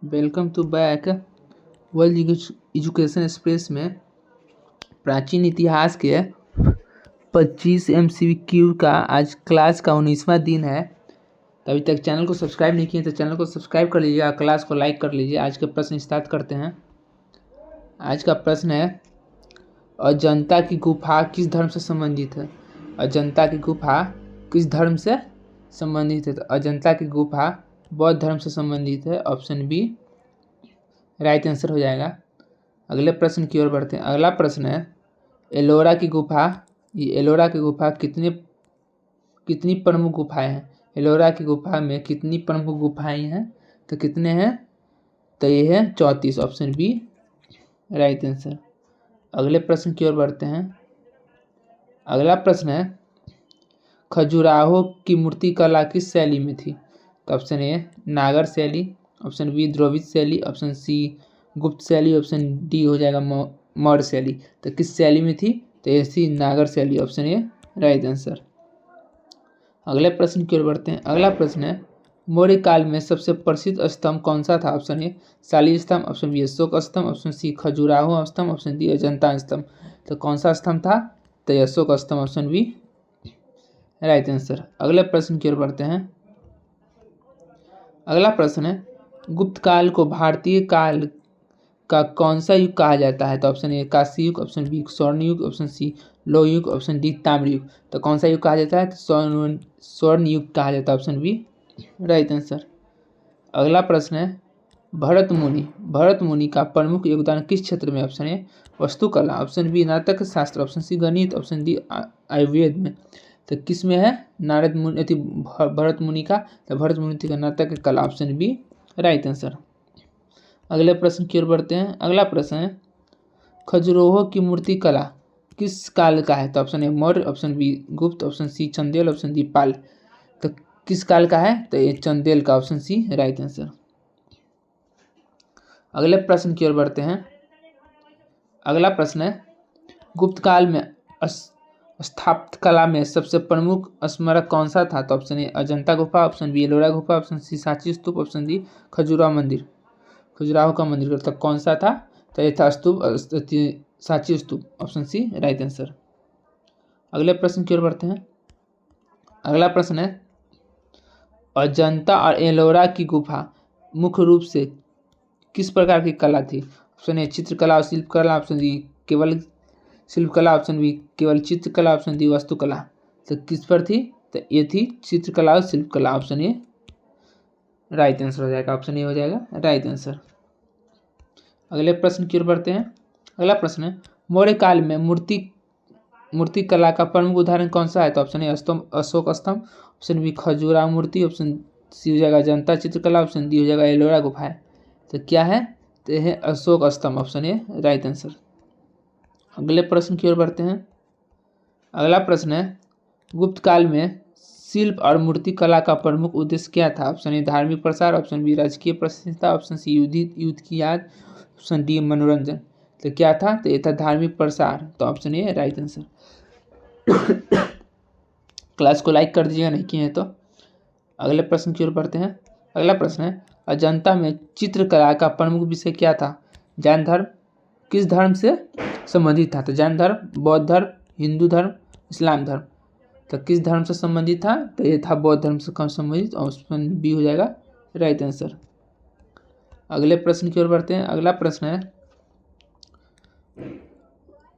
Welcome to back world education express में प्राचीन इतिहास के 25 MCQ का आज क्लास का 19वां दिन है। तो अभी तक चैनल को सब्सक्राइब नहीं किए तो चैनल को सब्सक्राइब कर लीजिए और क्लास को लाइक कर लीजिए। आज के प्रश्न स्टार्ट करते हैं। आज का प्रश्न है, अजंता की गुफा किस धर्म से संबंधित है? अजंता की गुफा किस धर्म से संबंधित है? तो अजंता की गुफा बौद्ध धर्म से संबंधित है। ऑप्शन बी राइट आंसर हो जाएगा। अगले प्रश्न की ओर बढ़ते हैं। अगला प्रश्न है, एलोरा की गुफा, ये एलोरा की गुफा कितनी प्रमुख गुफाएं हैं? एलोरा की गुफा में कितनी प्रमुख गुफाएं हैं? तो कितने हैं? तो ये है 34। Option B right answer. अगले प्रश्न की ओर बढ़ते हैं। अगला प्रश्न है, खजुराहो की मूर्ति कला किस शैली में थी? तो ऑप्शन ए नागर शैली, ऑप्शन बी द्रविड़ शैली, ऑप्शन सी गुप्त शैली, ऑप्शन डी हो जाएगा मौर्य शैली। तो किस शैली में थी? तो ये थी नागर शैली। Option A right answer. अगले प्रश्न की ओर बढ़ते हैं। अगला प्रश्न है, मौर्य काल में सबसे प्रसिद्ध स्तंभ कौन सा था? ऑप्शन ए शाली स्तंभ, ऑप्शन बी अशोक स्तंभ, ऑप्शन सी खजुराहो स्तंभ, ऑप्शन डी अजंता स्तंभ। तो कौन सा स्तंभ था? तो अशोक स्तंभ। Option B right answer. अगले प्रश्न की ओर बढ़ते हैं। अगला प्रश्न है, गुप्त काल को भारतीय काल का कौन सा युग कहा जाता है? तो ऑप्शन ए कांस्य युग, ऑप्शन बी स्वर्ण युग, ऑप्शन सी लौह युग, ऑप्शन डी ताम्र युग। तो कौन सा युग कहा जाता है? तो स्वर्ण युग कहा जाता है। Option B right answer. अगला प्रश्न है, भरत मुनि का प्रमुख योगदान किस क्षेत्र में? ऑप्शन ए वास्तुकला, ऑप्शन बी नाटक शास्त्र, ऑप्शन सी गणित, ऑप्शन डी आयुर्वेद में। तो किस में है भरत मुनि का? तो भरत मुनि का नाटक कला। Option B right answer. अगले प्रश्न की ओर बढ़ते हैं। अगला प्रश्न है, खजुराहो की मूर्ति कला किस काल का है? तो option A Maurya, option B Gupta, option C Chandel, option D Pal. तो किस काल का है? तो ये चंदेल का। Option C right answer. अगले प्रश्न की ओर बढ़ते हैं। अगला प्रश्न है, गुप्त काल में स्थापत्य कला में सबसे प्रमुख स्मारक कौन सा था? तो ऑप्शन ए अजंता गुफा, ऑप्शन बी एलोरा गुफा, ऑप्शन सी सांची स्तूप, ऑप्शन डी खजुराहो का मंदिर। तब कौन सा था? तो ये था सांची स्तूप। Option C right answer. अगले प्रश्न की ओर बढ़ते हैं। अगला प्रश्न है, अजंता और एलोरा की गुफा मुख्य रूप से किस प्रकार की कला थी? ऑप्शन ए चित्रकला और शिल्पकला, ऑप्शन डी केवल शिल्पकला, ऑप्शन बी केवल चित्रकला, ऑप्शन डी वास्तुकला। तो किस पर थी? तो ये थी चित्रकला और शिल्पकला। ऑप्शन ए राइट आंसर हो जाएगा। ऑप्शन ए हो जाएगा राइट आंसर। अगले प्रश्न की ओर बढ़ते हैं। अगला प्रश्न है, मौर्य काल में मूर्ति कला का प्रमुख उदाहरण कौन सा है? तो ऑप्शन ए अशोक स्तंभ, ऑप्शन बी खजुराहो मूर्ति, ऑप्शन सी हो जाएगा अजंता चित्रकला, ऑप्शन डी हो जाएगा एलोरा गुफा। तो क्या है? तो यह है अशोक स्तंभ। Option A right answer. अगले प्रश्न की ओर बढ़ते हैं। अगला प्रश्न है, गुप्त काल में शिल्प और मूर्ति कला का प्रमुख उद्देश्य क्या था? ऑप्शन ए धार्मिक प्रसार, ऑप्शन बी राजकीय प्रसन्नता, ऑप्शन सी युद्ध की याद, ऑप्शन डी मनोरंजन। तो क्या था? तो ये था धार्मिक प्रसार। तो ऑप्शन ए राइट आंसर। क्लास को लाइक कर दीजिएगा नहीं किए हैं तो। अगले प्रश्न की ओर बढ़ते हैं। अगला प्रश्न है, अजंता में चित्रकला का प्रमुख विषय क्या था? जैन धर्म किस धर्म से संबंधित था? तो जैन धर्म, बौद्ध धर्म, हिंदू धर्म, इस्लाम धर्म। तो किस धर्म से संबंधित था? तो ये था बौद्ध धर्म से संबंधित। ऑप्शन बी हो जाएगा राइट आंसर। अगले प्रश्न की ओर बढ़ते हैं। अगला प्रश्न है,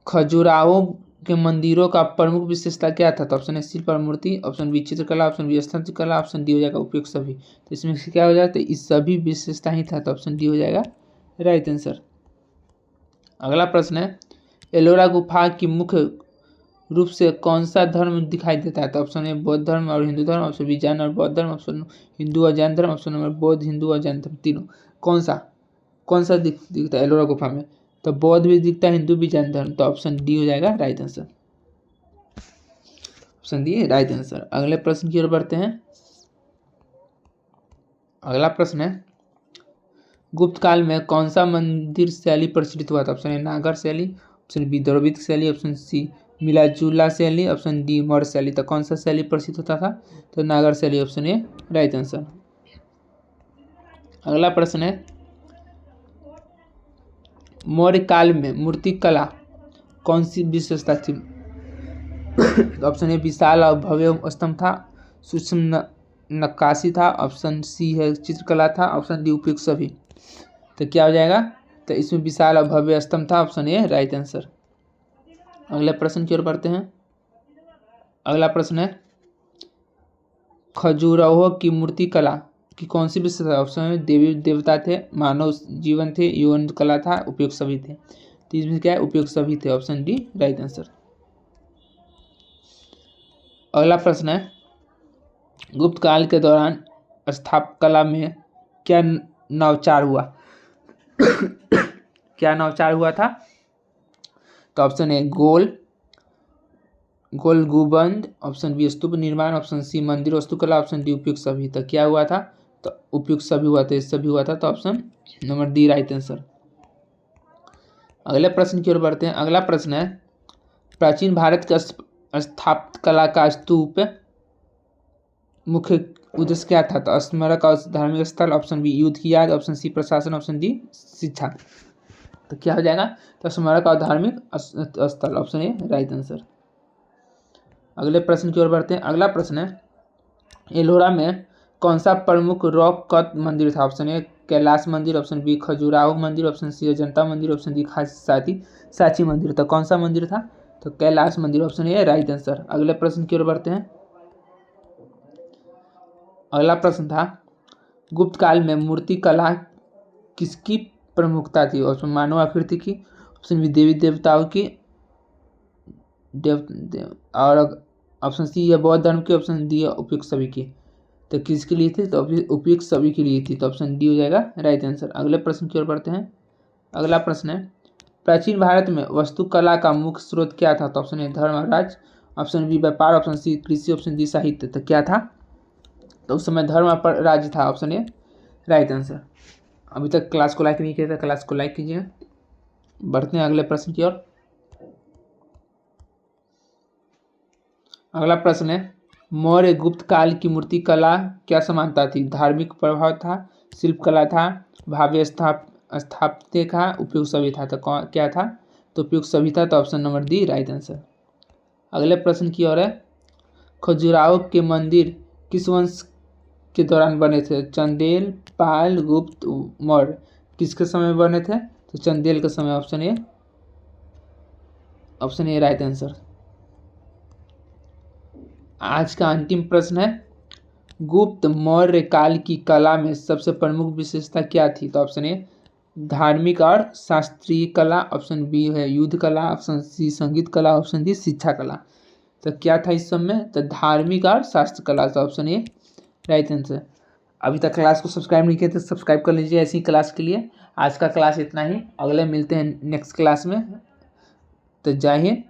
खजुराहो के मंदिरों का प्रमुख विशेषता क्या था? तो ऑप्शन ए शिल्प और मूर्ति, ऑप्शन बी चित्रकला, ऑप्शन बी स्तंभ कला, ऑप्शन डी हो जाएगा उपयुक्त सभी। तो इसमें से क्या हो जाएगा? तो इस सभी विशेषता ही था। तो ऑप्शन डी हो जाएगा राइट आंसर। अगला प्रश्न है, एलोरा गुफा की मुख्य रूप से कौन सा धर्म दिखाई देता है? तो ऑप्शन ए बौद्ध धर्म और हिंदू धर्म, ऑप्शन बी जैन और बौद्ध धर्म, ऑप्शन हिंदू और जैन धर्म, ऑप्शन नंबर बौद्ध, हिंदू और जैन धर्म तीनों। कौन सा दिखता है एलोरा गुफा में? तो बौद्ध भी दिखता है, हिंदू भी, जैन धर्म। तो ऑप्शन डी हो जाएगा right answer. Option D right answer. अगले प्रश्न की ओर बढ़ते हैं। अगला प्रश्न है, गुप्त काल में कौन सा मंदिर शैली प्रचलित हुआ था? ऑप्शन ए नागर शैली, ऑप्शन बी द्रविड़ शैली, ऑप्शन सी मिलाजुला शैली, ऑप्शन डी मौर्य शैली। तो कौन सा शैली प्रसिद्ध होता था? तो नागर शैली। Option A right answer. अगला प्रश्न है, मौर्य काल में मूर्ति कला कौन सी विशेषता थी? ऑप्शन ए विशाल और भव्य स्तंभ था, सूक्ष्म नक्काशी था, ऑप्शन सी है चित्रकला था, ऑप्शन डी उपयुक्त सभी। तो क्या हो जाएगा? तो इसमें विशाल और भव्य स्तंभ था, ऑप्शन ए राइट आंसर। अगले प्रश्न की ओर बढ़ते हैं। अगला प्रश्न है खजुराहो की मूर्ति कला की कौन सी विशेषता? ऑप्शन में देवी देवता थे, मानव जीवन थे, यौन कला था, उपयुक्त सभी थे। तो इसमें क्या है? उपयुक्त सभी थे, ऑप्शन डी राइट आंसर। अगला प्रश्न है गुप्त काल के दौरान स्थापकला में क्या नवाचार हुआ? क्या नवाचार हुआ था? तो ऑप्शन ए गोल गुंबद, ऑप्शन बी स्तूप निर्माण, ऑप्शन सी मंदिर वास्तुकला, ऑप्शन डी उपयुक्त सभी। तो क्या हुआ था? तो उपयुक्त सभी हुआ था, सभी हुआ था, तो option number D right answer. अगले प्रश्न की ओर बढ़ते हैं। अगला प्रश्न है प्राचीन भारत के स्थापत्य का स्तूप मुख्य उद्देश्य क्या था? तो स्मारक और धार्मिक स्थल, ऑप्शन बी युद्ध की याद, ऑप्शन सी प्रशासन, ऑप्शन डी शिक्षा। तो क्या हो जाएगा? तो स्मारक और धार्मिक स्थल, ऑप्शन ए राइट आंसर। अगले प्रश्न की ओर बढ़ते हैं। अगला प्रश्न है एलोरा में कौन सा प्रमुख रॉक कट मंदिर था? ऑप्शन ए कैलाश मंदिर, ऑप्शन बी खजुराहो मंदिर, ऑप्शन सी अजंता मंदिर, ऑप्शन डी सांची मंदिर। तो कौन सा मंदिर था? तो कैलाश मंदिर, ऑप्शन ए राइट आंसर। अगले प्रश्न की ओर बढ़ते हैं। अगला प्रश्न था गुप्त काल में मूर्ति कला किसकी प्रमुखता थी? ऑप्शन मानव आकृति की, ऑप्शन बी देवी देवताओं की, और ऑप्शन सी है बौद्ध धर्म की, ऑप्शन डी है उपयुक्त सभी की। तो किसके लिए थी? तो उपयुक्त सभी के लिए थी, तो ऑप्शन डी हो जाएगा राइट आंसर। अगले प्रश्न की ओर बढ़ते हैं। अगला प्रश्न है प्राचीन भारत में वास्तुकला का मुख्य स्रोत क्या था? तो ऑप्शन ए धर्म और राज, ऑप्शन बी व्यापार, ऑप्शन सी कृषि, ऑप्शन डी साहित्य। तो क्या था? तो उस समय धर्म और राज्य था, ऑप्शन ए राइट आंसर। अभी तक क्लास को लाइक नहीं किया था, क्लास को लाइक कीजिए। बढ़ते हैं अगले प्रश्न की ओर। अगला प्रश्न है मौर्य गुप्त काल की मूर्ति कला क्या समानता थी? धार्मिक प्रभाव था, शिल्प कला था, भाव्य स्थापत्य का, उपयुक्त सभी था। तो क्या था? तो उपयुक्त सभी था, तो option number D right answer. अगले प्रश्न की ओर है खजुराहो के मंदिर किस वंश के दौरान बने थे? चंदेल, पाल, गुप्त, मौर्य। किसके समय बने थे? तो चंदेल के समय, ऑप्शन ए राइट आंसर। आज का अंतिम प्रश्न है गुप्त मौर्य काल की कला में सबसे प्रमुख विशेषता क्या थी? तो ऑप्शन ए धार्मिक और शास्त्रीय कला, ऑप्शन बी है युद्ध कला, ऑप्शन सी संगीत कला, ऑप्शन डी शिक्षा कला। तो क्या था इस सब में? तो धार्मिक और शास्त्र कला, तो ऑप्शन ए राइट आंसर। अभी तक क्लास को सब्सक्राइब नहीं किया तो सब्सक्राइब कर लीजिए ऐसी क्लास के लिए। आज का क्लास इतना ही, अगले मिलते हैं नेक्स्ट क्लास में। तो जय हिंद।